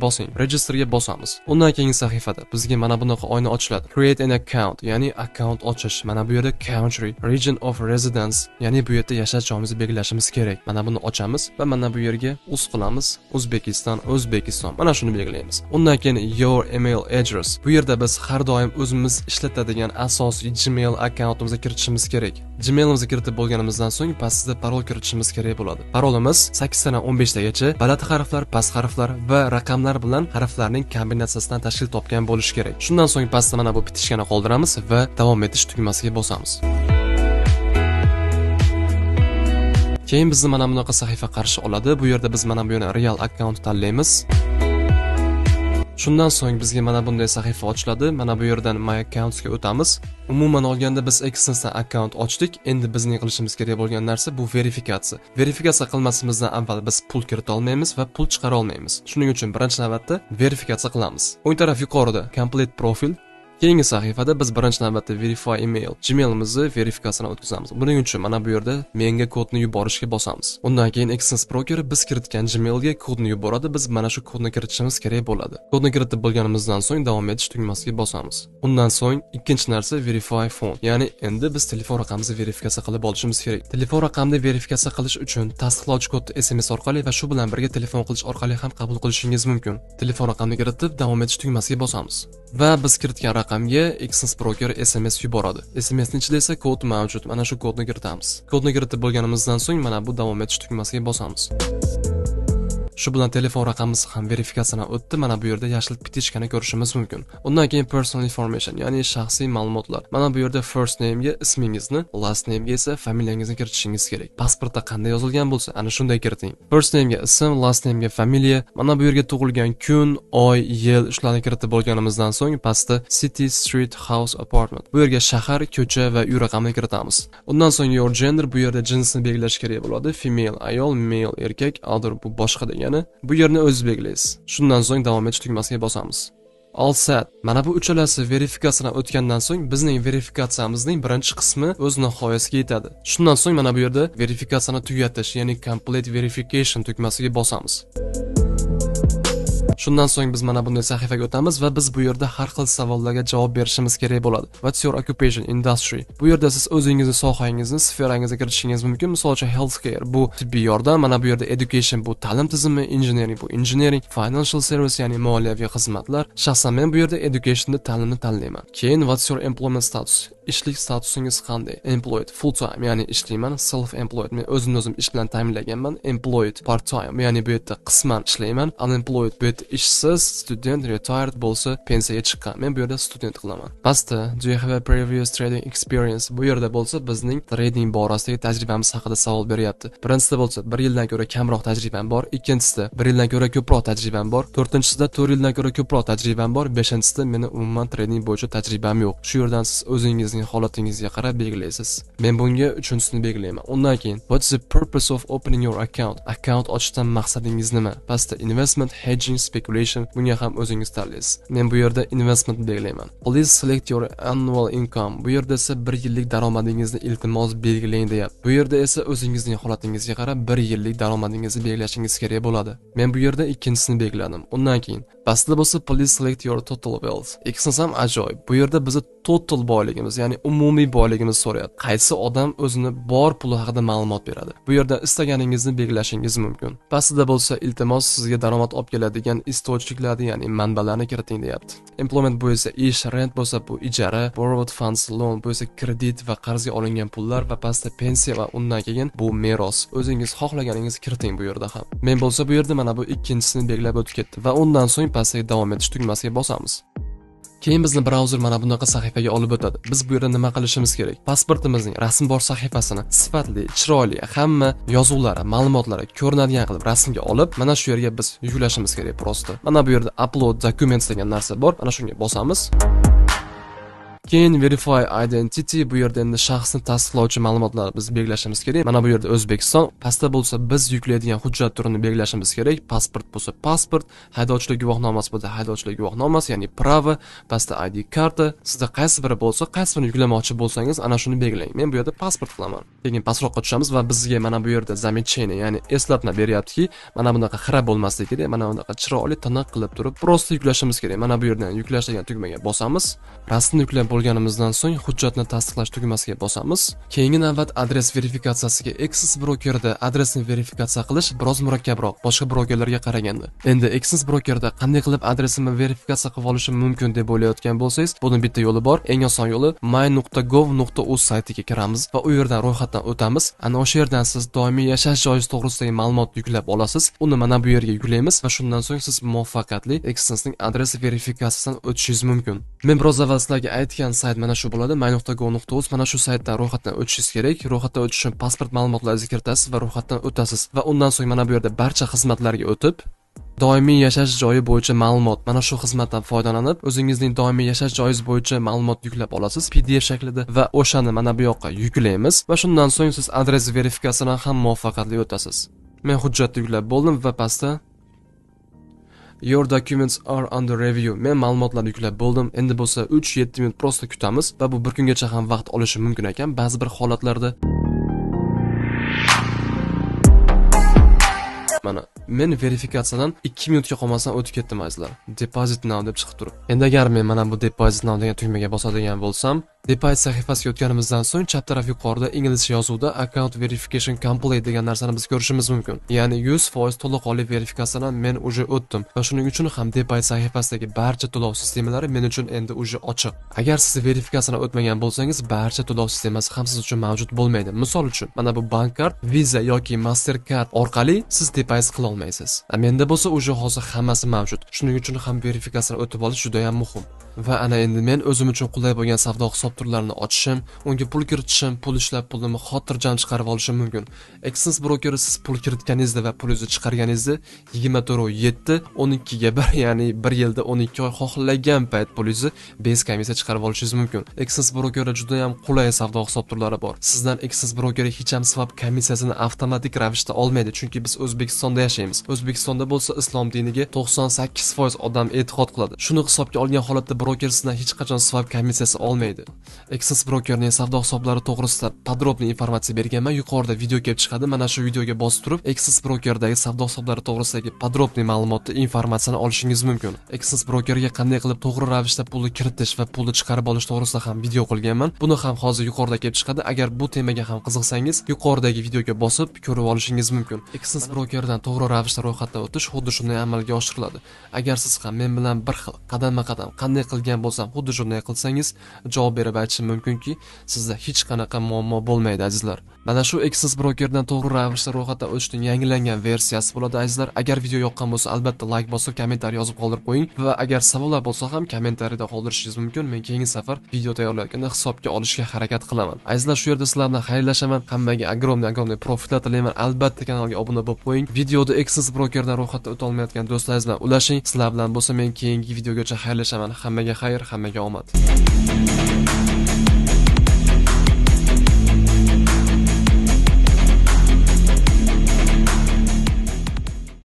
bosing, registerga bosamiz. Undan keyingi sahifada bizga mana bunaqa oyna ochiladi. Create an account, ya'ni account ochish. Mana bu yerda country, region of residence, ya'ni bu yerda yashash joyimizni belgilashimiz kerak. Mana buni ochamiz va mana bu yerga qilamiz. O'zbekiston. Mana shuni belgilaymiz. Undan keyin your email address. Bu yerda biz har doim o'zimiz ishlatadigan asosiy Gmail akkauntimizni kiritishimiz kerak. Gmailimizni kiritib bo'lganimizdan so'ng pastda parol kiritishimiz kerak bo'ladi. Parolimiz 8 dan 15 tagacha baland harflar, past harflar va raqamlar bilan harflarning kombinatsiyasidan tashkil topgan bo'lishi kerak. Shundan so'ng pastda mana bu bitishgani qoldiramiz va davom etish tugmasiga bosamiz. Keyin bizni mana bunaqa sahifa qarshi oladi. Bu yerda biz mana bu yerni real account tanlaymiz. Shundan so'ng bizga mana bunday sahifa ochiladi. Mana bu yerdan My Accounts ga o'tamiz. Umuman olganda biz Extension account ochdik. Endi bizning qilishimiz kerak bo'lgan narsa bu verifikatsiya. Verifikatsiya qilmasimizdan avval biz pul kirita olmaymiz va pul chiqara olmaymiz. Shuning uchun birinchi navbatda verifikatsiya qilamiz. O'ng taraf yuqorida Complete Profile. Keyingi sahifada biz birinchi navbatda Verify Email, Gmailimizni verifikatsiyani o'tkazamiz. Buning uchun mana bu yerda menga kodni yuborishga bosamiz. Undan keyin Access Broker biz kiritgan Gmailga kodni yuboradi. Biz mana shu kodni kiritishimiz kerak bo'ladi. Kodni kiritib bo'lganimizdan so'ng davom etish tugmasiga bosamiz. Undan so'ng ikkinchi narsa Verify Phone, ya'ni endi biz telefon raqamimizni verifikatsiya qilib olishimiz kerak. Telefon raqamni verifikatsiya qilish uchun tasdiqlovchi kodni SMS orqali va shu bilan birga telefon qilish orqali ham qabul qilishingiz mumkin. Telefon raqamni kiritib davom etish tugmasiga bosamiz. Va biz kiritgan raqamga Access Broker SMS yuboradi. SMSning ichida esa kod mavjud. Mana shu kodni kiritamiz. Kodni kiritib bo'lganimizdan so'ng mana bu davom etish tugmasiga bosamiz. Shu bilan telefon raqamimiz ham verifikatsiyadan o'tdi. Mana bu yerda yashil bitishkani ko'rishimiz mumkin. Undan keyin personal information, ya'ni shaxsiy ma'lumotlar. Mana bu yerda first name ga ismingizni, last name ga esa familiyangizni kiritishingiz kerak. Pasportda qanday yozilgan bo'lsa, ana shunday kiriting. First name ga ism, last name ga familiya. Mana bu yerga tug'ilgan kun, oy, yil shularni kiritib bo'lganimizdan so'ng pastda city, street, house, apartment. Bu yerga shahar, ko'cha va uy raqamini kiritamiz. Undan so'ng your gender, bu yerda jinsni belgilash kerak bo'ladi. Female, ayol, male, erkak, other bu boshqa degan. Bu yerni o'zingiz belgilaysiz. Shundan so'ng davom etish tugmasiga bosamiz. All set. Mana bu uchalasi verifikatsiyadan o'tgandan so'ng bizning verifikatsiyamizning birinchi qismi o'z nihoyasiga yetadi. Shundan so'ng mana bu yerda verifikatsiyani tugatish, ya'ni complete verification tugmasiga bosamiz. Shundan so'ng biz mana bunday sahifaga o'tamiz va biz bu yerda har xil savollarga javob berishimiz kerak bo'ladi. What's your occupation, industry? Bu yerda siz o'zingizni sohangizni, sferangizga kiritishingiz mumkin. Misol uchun healthcare bu tibbiy yordam, mana bu yerda education bu ta'lim tizimi, engineering bu engineering, financial service ya'ni moliyaviy xizmatlar. Shaxsan men bu yerda educationda ta'limni tanlayman. Keyin what's your employment status? Ishlik statusingiz qanday? Employed full time, ya'ni ishlayman. Self employed, men o'zim ish bilan ta'minlanganman. Employed part time, ya'ni bu yerda qisman ishlayman. Unemployed bu yerda ishsiz, student, retired bo'lsa pensiyaga chiqqan. Men bu yerda student qilaman. Pastda do you have a previous trading experience? Bu yerda bo'lsa bizning trading borasidagi tajribamiz haqida savol beryapti. Birinchisida bo'lsa 1 yildan ko'ra kamroq tajribam bor, ikkinchisida 1 yildan ko'ra ko'proq tajribam bor, to'rtinchisida 4 yildan ko'ra ko'proq tajribam bor, beshinchisida meni umuman trading bo'yicha tajribam yo'q. Shu yerdan siz o'zingizning holatingizga qarab belgilaysiz. Men bunga 3-chisini belgilayman. Undan keyin what's the purpose of opening your account? Account ochishdan maqsadingiz nima? Pastda investment, hedging, speculation, bunga ham o'zingiz tanlaysiz. Men bu yerda investment belgilayman. Please select your annual income. Bu yerda esa 1 yillik daromadingizni iltimos belgilang deyapti. Bu yerda esa o'zingizning holatingizga qarab 1 yillik daromadingizni belgilashingiz kerak bo'ladi. Men bu yerda ikkinchisini belgiladim. Undan keyin pastda bo'lsa please select your total wealth. Ikkisi ham ajoyib. Bu yerda bizni total boyligimiz, ya'ni umumiy boyligimiz so'rayapti. Qaysi odam o'zini bor puli haqida ma'lumot beradi. Bu yerda istaganingizni belgilashingiz mumkin. Pastda bo'lsa iltimos sizga daromad olib keladigan istotchiklarni, ya'ni manbalarni kiriting deyapti. Employment bu esa ish, rent bo'lsa bu ijara, borrowed funds, loan bu esa kredit va qarzga olingan pullar va pastda pensiya va undan keyin bu meros. O'zingiz xohlaganingizni kiriting bu yerda ham. Men bo'lsa bu yerda mana bu ikkinchisini belgilab o'tib ketdi va undan so'ng pastga davom etish tugmasiga bosamiz. Keyin bizni brauzer mana bunaqa sahifaga olib o'tadi. Biz bu yerda nima qilishimiz kerak? Pasportimizning rasm bor sahifasini sifatli, chiroyli, hamma yozuvlari, ma'lumotlari ko'rinadigan qilib rasmga olib, mana shu yerga biz yuklashimiz kerak prosta. Mana bu yerda upload documents degan narsa bor. Mana shunga bosamiz. Keyin verify identity, bu yerda endi shaxsni tasdiqlovchi ma'lumotlarni biz belgilashimiz kerak. Mana bu yerda O'zbekiston, pastda bo'lsa biz yuklaydigan hujjat turini belgilashimiz kerak. Pasport bo'lsa pasport, haydovchilik guvohnomasi bo'lsa haydovchilik guvohnomasi, ya'ni prava, pastda ID karta. Sizda qaysi biri bo'lsa, qaysi birini yuklamoqchi bo'lsangiz, ana shuni belgilang. Men bu yerda pasport qilaman. Keyin pastroqqa tushamiz va bizga mana bu yerda zamecheniya, ya'ni eslatma beryaptiki, mana bunaqa xira bo'lmasligi kerak, mana bunaqa chiroyli tiniq qilib turib, prosta yuklashimiz kerak. Mana bu yerdan yuklash degan tugmaga bosamiz. Rasmni yuklab bo'lganimizdan so'ng hujjatni tasdiqlash tugmasiga bosamiz. Keyingi navbat adres verifikatsiyasiga. Access brokerda adresni verifikatsiya qilish biroz murakkabroq boshqa brokerlarga qaraganda. Endi Access brokerda qanday qilib adresimni verifikatsiya qilib olishim mumkin deb o'ylayotgan bo'lsangiz, buning bitta yo'li bor. Eng oson yo'li my.gov.uz saytiga kiramiz va u yerdan ro'yxatdan o'tamiz. Ana o'sha yerdan siz doimiy yashash joyingiz to'g'risidagi ma'lumot yuklab olasiz. Uni mana bu yerga yuklaymiz va shundan so'ng siz muvaffaqiyatli Access'ning adres verifikatsiyasidan o'tishingiz mumkin. Men biroz avval sizlarga aytgan sayt mana shu bo'ladi. my.gov.uz, mana shu saytdan ro'yxatdan o'tishingiz kerak. Ro'yxatdan o'tish uchun pasport ma'lumotlaringizni kiritasiz va ro'yxatdan o'tasiz va undan so'ng mana bu yerda barcha xizmatlarga o'tib, doimiy yashash joyi bo'yicha ma'lumot, mana shu xizmatdan foydalanib, o'zingizning doimiy yashash joyingiz bo'yicha ma'lumot yuklab olasiz PDF shaklida va o'shani mana bu yoqqa yuklaymiz va shundan so'ng siz adres verifikatsiyasidan ham muvaffaqiyatli o'tasiz. Men hujjatni yuklab bo'ldim va pastda Your documents are under review. Men ma'lumotlarni yuklab bo'ldim. Endi bo'lsa 3-7 minut prosta kutamiz va bu bir kungacha ham vaqt olishi mumkin ekan ba'zi bir holatlarda. Mana men verifikatsiyadan 2 minutga qolmasdan o'tib ketdim azizlar. Deposit now deb chiqib turib. Endi agar men mana bu deposit now degan tugmaga bosadigan bo'lsam, deposit sahifasiga o'tganimizdan so'ng chap taraf yuqorida inglizcha yozuvda account verification complete degan narsani biz ko'rishimiz mumkin. Ya'ni 100% to'laqonli verifikatsiyadan men uje o'tdim va shuning uchun ham deposit sahifasidagi barcha to'lov sistemalari men uchun endi uje ochiq. Agar siz verifikatsiyadan o'tmagan bo'lsangiz, barcha to'lov sistemasi ham siz uchun mavjud bo'lmaydi. Misol uchun, mana bu bank kart, Visa yoki Mastercard orqali siz deposit qila olmaysiz. Menda bo'lsa uje hozir hammasi mavjud. Shuning uchun ham verifikatsiyadan o'tib olish juda ham muhim. Va ana endi men o'zim uchun qulay bo'lgan savdo hisob turlarini ochishim, unga pul kiritishim, pul ishlab pulimni xotirjam chiqarib olishim mumkin. Access broker siz pul kiritganingizda va pulingizni chiqarganingizda 24/7 12 ga 1, ya'ni 1 yilda 12 oy xohlagan payt pulingizni bez komissiya chiqarib olishingiz mumkin. Access brokerda juda ham qulay savdo hisob turlari bor. Sizdan Access broker hech ham swap komissiyasini avtomatik ravishda olmaydi, chunki biz O'zbekistonda yashaymiz. O'zbekistonda bo'lsa islom diniga 98% odam e'tiqod qiladi. Shuni hisobga olgan holatda broker sizdan hech qachon swap komissiyasi olmaydi. Access brokerning savdo hisoblari to'g'risida podrobniy informatsiya berganman. Yuqorida video kelib chiqadi. Mana shu videoga bosib turib, Access brokerdagi savdo hisoblari to'g'risidagi podrobniy ma'lumotni, informatsiyani olishingiz mumkin. Access brokerga qanday qilib to'g'ri ravishda pulni kiritish va pulni chiqarib olish to'g'risida ham video qilganman. Buni ham hozir yuqorida kelib chiqadi. Agar bu temaga ham qiziqsangiz, yuqoridagi videoga bosib ko'rib olishingiz mumkin. Access brokerdan to'g'ri ravishda ro'yxatdan o'tish xuddi shunday amalga oshiriladi. Agar siz ham men bilan bir xil qadamma-qadam qanday qilgan bo'lsam, xuddi shunday qilsangiz, javob berib aytishim mumkinki, sizda hech qanaqa muammo bo'lmaydi azizlar. Mana shu Access brokerdan to'g'ri ravishda ro'yxatdan o'tishning yangilangan versiyasi bo'ladi azizlar. Agar video yoqqan bo'lsa, albatta like bosib, kommentariy yozib qoldirib qo'ying va agar savollar bo'lsa ham kommentariyda qoldirishingiz mumkin. Men keyingi safar video tayyorlayotganda hisobga olishga harakat qilaman. Azizlar, shu yerda sizlar bilan xayrlashaman. Hammaga огромный profitlar tilayman. Albatta kanalga obuna bo'lib qo'ying. Videoda Access brokerdan ro'yxatdan o'ta olmayotgan do'stlaringiz bilan ulashing. Sizlar bilan bo'lsa men keyingi videogacha xayrlashaman. Hammaga xayr, hammaga omad.